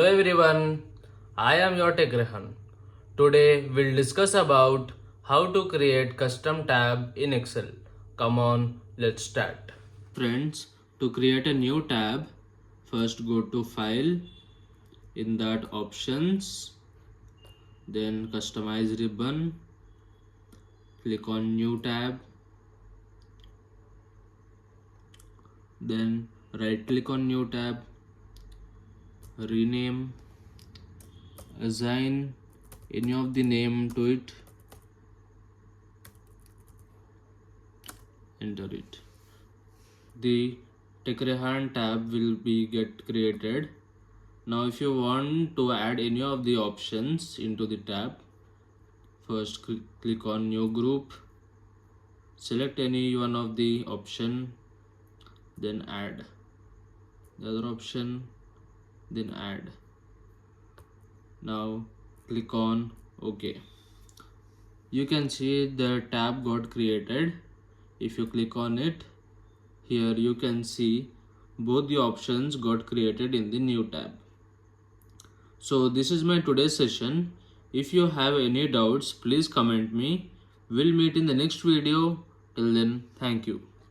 Hello everyone, I am your TECH.REHAAN. Today we'll discuss about how to create custom tab in Excel. Come on, let's start. Friends, to create a new tab, first go to File, in that Options, then Customize ribbon, click on New tab, then right click on New tab, rename, assign any of the name to it, enter it. The TECH.REHAAN tab will be get created. Now if you want to add any of the options into the tab, first click on new group, select any one of the option, then add the other option, then add. Now click on OK. You can see the tab got created. If you click on it, here you can see both the options got created in the new tab. So this is my today's session. If you have any doubts, please comment me. We'll meet in the next video. Till then, thank you.